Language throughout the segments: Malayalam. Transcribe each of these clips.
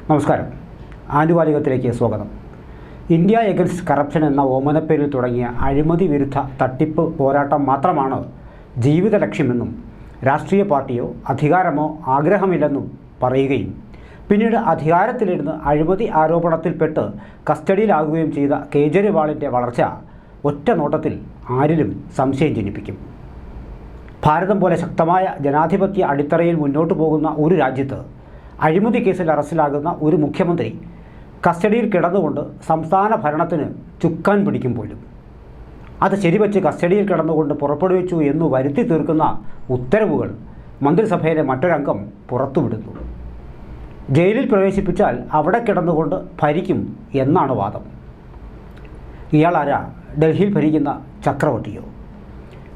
നമസ്കാരം. ആനുകാലികത്തിലേക്ക് സ്വാഗതം. ഇന്ത്യ എഗൻസ്റ്റ് കറപ്ഷൻ എന്ന ഓമനപ്പേരിൽ തുടങ്ങിയ അഴിമതി വിരുദ്ധ തട്ടിപ്പ് പോരാട്ടം മാത്രമാണ് ജീവിത ലക്ഷ്യമെന്നും രാഷ്ട്രീയ പാർട്ടിയോ അധികാരമോ ആഗ്രഹമില്ലെന്നും പറയുകയും പിന്നീട് അധികാരത്തിലിരുന്ന് അഴിമതി ആരോപണത്തിൽപ്പെട്ട് കസ്റ്റഡിയിലാകുകയും ചെയ്ത കേജ്രിവാളിൻ്റെ വളർച്ച ഒറ്റ നോട്ടത്തിൽ ആരിലും സംശയം ജനിപ്പിക്കും. ഭാരതം പോലെ ശക്തമായ ജനാധിപത്യ അടിത്തറയിൽ മുന്നോട്ടു പോകുന്ന ഒരു രാജ്യത്ത് അഴിമതി കേസിൽ അറസ്റ്റിലാകുന്ന ഒരു മുഖ്യമന്ത്രി കസ്റ്റഡിയിൽ കിടന്നുകൊണ്ട് സംസ്ഥാന ഭരണത്തിന് ചുക്കാൻ പിടിക്കും പോലും. അത് ശരിവച്ച് കസ്റ്റഡിയിൽ കിടന്നുകൊണ്ട് പുറപ്പെടുവിച്ചു എന്ന് വരുത്തി തീർക്കുന്ന ഉത്തരവുകൾ മന്ത്രിസഭയിലെ മറ്റൊരംഗം പുറത്തുവിടുന്നു. ജയിലിൽ പ്രവേശിപ്പിച്ചാൽ അവിടെ കിടന്നുകൊണ്ട് ഭരിക്കും എന്നാണ് വാദം. ഇയാളാരാ? ഡൽഹിയിൽ ഭരിക്കുന്ന ചക്രവർത്തിയോ?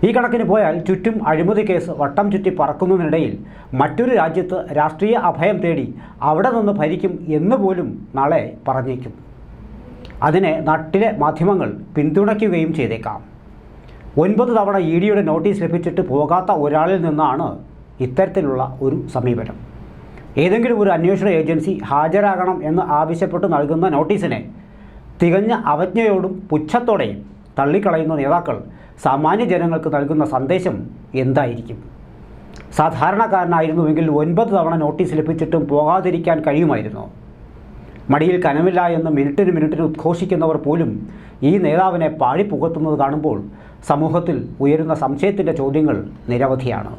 ഈ കണക്കിന് പോയാൽ ചുറ്റും അഴിമതി കേസ് വട്ടം ചുറ്റി പറക്കുന്നതിനിടയിൽ മറ്റൊരു രാജ്യത്ത് രാഷ്ട്രീയ അഭയം തേടി അവിടെ നിന്ന് ഭരിക്കും എന്ന് പോലും നാളെ പറഞ്ഞേക്കും. അതിനെ നാട്ടിലെ മാധ്യമങ്ങൾ പിന്തുണയ്ക്കുകയും ചെയ്തേക്കാം. 9 തവണ EDയുടെ നോട്ടീസ് ലഭിച്ചിട്ട് പോകാത്ത ഒരാളിൽ നിന്നാണ് ഇത്തരത്തിലുള്ള ഒരു സമീപനം. ഏതെങ്കിലും ഒരു അന്വേഷണ ഏജൻസി ഹാജരാകണം എന്ന് ആവശ്യപ്പെട്ട് നൽകുന്ന നോട്ടീസിനെ തികഞ്ഞ അവജ്ഞയോടും പുച്ഛത്തോടെയും തള്ളിക്കളയുന്ന നേതാക്കൾ സാമാന്യ ജനങ്ങൾക്ക് നൽകുന്ന സന്ദേശം എന്തായിരിക്കും? സാധാരണക്കാരനായിരുന്നുവെങ്കിൽ 9 തവണ നോട്ടീസ് ലഭിച്ചിട്ടും പോകാതിരിക്കാൻ കഴിയുമായിരുന്നു. മടിയിൽ കനമില്ല എന്ന് മിനിറ്റിന് ഉദ്ഘോഷിക്കുന്നവർ പോലും ഈ നേതാവിനെ പാഴിപ്പുകത്തുന്നത് കാണുമ്പോൾ സമൂഹത്തിൽ ഉയരുന്ന സംശയത്തിൻ്റെ ചോദ്യങ്ങൾ നിരവധിയാണ്.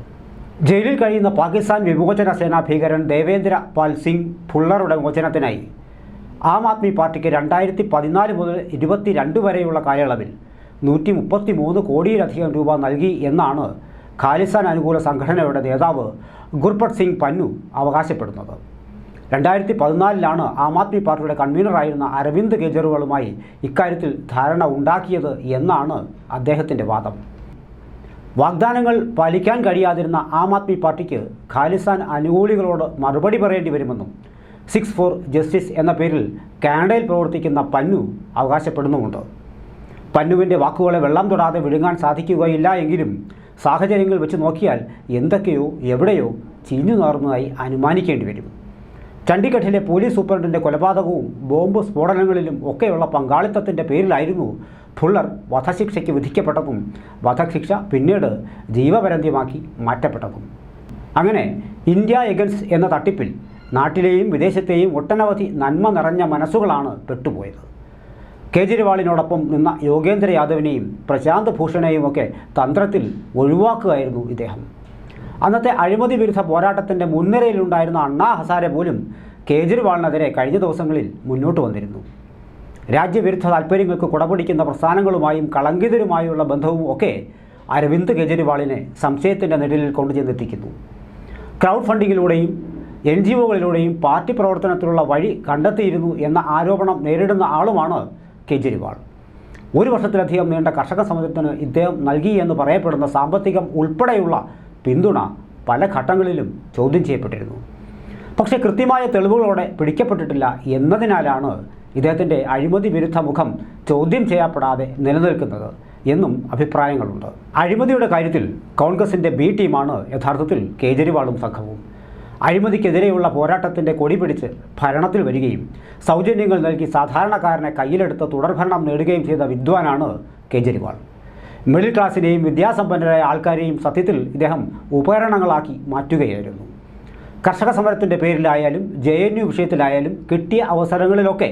ജയിലിൽ കഴിയുന്ന പാകിസ്ഥാൻ വിമോചന സേനാ ഭീകരൻ ദേവേന്ദ്ര പാൽ സിംഗ് ഭുള്ളറുടെ മോചനത്തിനായി ആം ആദ്മി പാർട്ടിക്ക് 2014 മുതൽ 2022 വരെയുള്ള കാലയളവിൽ 133 കോടിയിലധികം രൂപ നൽകി എന്നാണ് ഖാലിസ്ഥാൻ അനുകൂല സംഘടനയുടെ നേതാവ് ഗുർപ്രത് സിംഗ് പന്നു അവകാശപ്പെടുന്നത്. 2014 ആം ആദ്മി പാർട്ടിയുടെ കൺവീനറായിരുന്ന അരവിന്ദ് കെജ്രിവാളുമായി ഇക്കാര്യത്തിൽ ധാരണ ഉണ്ടാക്കിയത് എന്നാണ് അദ്ദേഹത്തിൻ്റെ വാദം. വാഗ്ദാനങ്ങൾ പാലിക്കാൻ കഴിയാതിരുന്ന ആം ആദ്മി പാർട്ടിക്ക് ഖാലിസ്ഥാൻ അനുകൂലികളോട് മറുപടി പറയേണ്ടി വരുമെന്നും 6 for ജസ്റ്റിസ് എന്ന പേരിൽ കാനഡയിൽ പ്രവർത്തിക്കുന്ന പന്നു അവകാശപ്പെടുന്നുമുണ്ട്. പന്നുവിൻ്റെ വാക്കുകളെ വെള്ളം തൊടാതെ വിഴുങ്ങാൻ സാധിക്കുകയില്ല എങ്കിലും സാഹചര്യങ്ങൾ വെച്ച് നോക്കിയാൽ എന്തൊക്കെയോ എവിടെയോ ചീഞ്ഞു നാറുന്നതായി അനുമാനിക്കേണ്ടി വരും. ചണ്ഡീഗഡിലെ പോലീസ് സൂപ്രണ്ടിൻ്റെ കൊലപാതകവും ബോംബ് സ്ഫോടനങ്ങളിലും ഒക്കെയുള്ള പങ്കാളിത്തത്തിൻ്റെ പേരിലായിരുന്നു ഭുള്ളർ വധശിക്ഷയ്ക്ക് വിധിക്കപ്പെട്ടതും വധശിക്ഷ പിന്നീട് ജീവപര്യന്തമാക്കി മാറ്റപ്പെട്ടതും. അങ്ങനെ ഇന്ത്യ എഗൻസ്റ്റ് എന്ന തട്ടിപ്പിൽ നാട്ടിലെയും വിദേശത്തെയും ഒട്ടനവധി നന്മ നിറഞ്ഞ മനസ്സുകളാണ് പെട്ടുപോയത്. കേജ്രിവാളിനോടൊപ്പം നിന്ന യോഗേന്ദ്ര യാദവിനെയും പ്രശാന്ത് ഭൂഷണെയും ഒക്കെ തന്ത്രത്തിൽ ഒഴിവാക്കുകയായിരുന്നു ഇദ്ദേഹം. അന്നത്തെ അഴിമതി വിരുദ്ധ പോരാട്ടത്തിൻ്റെ മുൻനിരയിലുണ്ടായിരുന്ന അണ്ണാ ഹസാരെ പോലും കേജ്രിവാളിനെതിരെ കഴിഞ്ഞ ദിവസങ്ങളിൽ മുന്നോട്ട് വന്നിരുന്നു. രാജ്യവിരുദ്ധ താൽപ്പര്യങ്ങൾക്ക് കുടപിടിക്കുന്ന പ്രസ്ഥാനങ്ങളുമായും കളങ്കിതരുമായുള്ള ബന്ധവും ഒക്കെ അരവിന്ദ് കെജ്രിവാളിനെ സംശയത്തിൻ്റെ നിഴലിൽ കൊണ്ടുചെന്നെത്തിക്കുന്നു. ക്രൗഡ് ഫണ്ടിങ്ങിലൂടെയും NGOകളിലൂടെയും പാർട്ടി പ്രവർത്തനത്തിലുള്ള വഴി കണ്ടെത്തിയിരുന്നു എന്ന ആരോപണം നേരിടുന്ന ആളുമാണ് കേജ്രിവാൾ. 1 വർഷത്തിലധികം നീണ്ട കർഷക സമരത്തിന് ഇദ്ദേഹം നൽകി എന്ന് പറയപ്പെടുന്ന സാമ്പത്തികം ഉൾപ്പെടെയുള്ള പിന്തുണ പല ഘട്ടങ്ങളിലും ചോദ്യം ചെയ്യപ്പെട്ടിരുന്നു. പക്ഷേ കൃത്യമായ തെളിവുകളോടെ പിടിക്കപ്പെട്ടിട്ടില്ല എന്നതിനാലാണ് ഇദ്ദേഹത്തിൻ്റെ അഴിമതി വിരുദ്ധ മുഖം ചോദ്യം ചെയ്യപ്പെടാതെ നിലനിൽക്കുന്നത് എന്നും അഭിപ്രായങ്ങളുണ്ട്. അഴിമതിയുടെ കാര്യത്തിൽ കോൺഗ്രസിൻ്റെ B ടീമാണ് യഥാർത്ഥത്തിൽ കേജ്രിവാളും സംഘവും. അഴിമതിക്കെതിരെയുള്ള പോരാട്ടത്തിൻ്റെ കൊടി പിടിച്ച് ഭരണത്തിൽ വരികയും സൗജന്യങ്ങൾ നൽകി സാധാരണക്കാരനെ കയ്യിലെടുത്ത് തുടർഭരണം നേടുകയും ചെയ്ത വിദ്വാനാണ് കേജ്രിവാൾ. മിഡിൽ ക്ലാസ്സിനെയും വിദ്യാസമ്പന്നരായ ആൾക്കാരെയും സത്യത്തിൽ ഇദ്ദേഹം ഉപകരണങ്ങളാക്കി മാറ്റുകയായിരുന്നു. കർഷക സമരത്തിൻ്റെ പേരിലായാലും JNU വിഷയത്തിലായാലും കിട്ടിയ അവസരങ്ങളിലൊക്കെ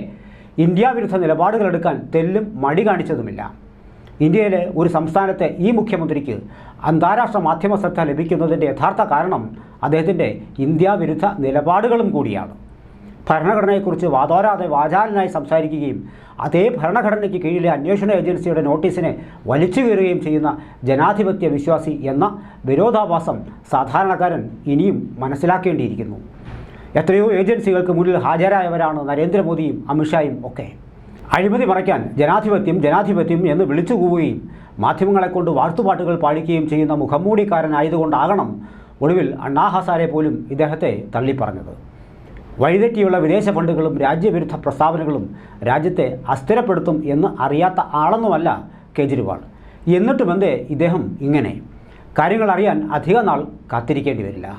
ഇന്ത്യ വിരുദ്ധ നിലപാടുകളെടുക്കാൻ തെല്ലും മടി കാണിച്ചതുമില്ല. ഇന്ത്യയിലെ ഒരു സംസ്ഥാനത്തെ ഈ മുഖ്യമന്ത്രിക്ക് അന്താരാഷ്ട്ര മാധ്യമ ശ്രദ്ധ ലഭിക്കുന്നതിൻ്റെ യഥാർത്ഥ കാരണം അദ്ദേഹത്തിൻ്റെ ഇന്ത്യ വിരുദ്ധ നിലപാടുകളും കൂടിയാണ്. ഭരണഘടനയെക്കുറിച്ച് വാതോരാതെ വാചാലനായി സംസാരിക്കുകയും അതേ ഭരണഘടനയ്ക്ക് കീഴിലെ അന്വേഷണ ഏജൻസിയുടെ നോട്ടീസിനെ വലിച്ചു കീറുകയും ചെയ്യുന്ന ജനാധിപത്യ വിശ്വാസി എന്ന വിരോധാഭാസം സാധാരണക്കാരൻ ഇനിയും മനസ്സിലാക്കേണ്ടിയിരിക്കുന്നു. എത്രയോ ഏജൻസികൾക്ക് മുന്നിൽ ഹാജരായവരാണ് നരേന്ദ്രമോദിയും അമിത്ഷായും ഒക്കെ. അഴിമതി മറയ്ക്കാൻ ജനാധിപത്യം എന്ന് വിളിച്ചു കൂവുകയും മാധ്യമങ്ങളെക്കൊണ്ട് വാഴ്ത്തുപാട്ടുകൾ പാടിക്കുകയും ചെയ്യുന്ന മുഖംമൂടിക്കാരനായതുകൊണ്ടാകണം ഒടുവിൽ അണ്ണാ ഹസാരെ പോലും ഇദ്ദേഹത്തെ തള്ളിപ്പറഞ്ഞത്. വഴിതെറ്റിയുള്ള വിദേശ ഫണ്ടുകളും രാജ്യവിരുദ്ധ പ്രസ്താവനകളും രാജ്യത്തെ അസ്ഥിരപ്പെടുത്തും എന്ന് അറിയാത്ത ആളൊന്നുമല്ല കേജ്രിവാൾ. എന്നിട്ടുമെന്തേ ഇദ്ദേഹം ഇങ്ങനെ? കാര്യങ്ങൾ അറിയാൻ അധിക നാൾ കാത്തിരിക്കേണ്ടി വരില്ല.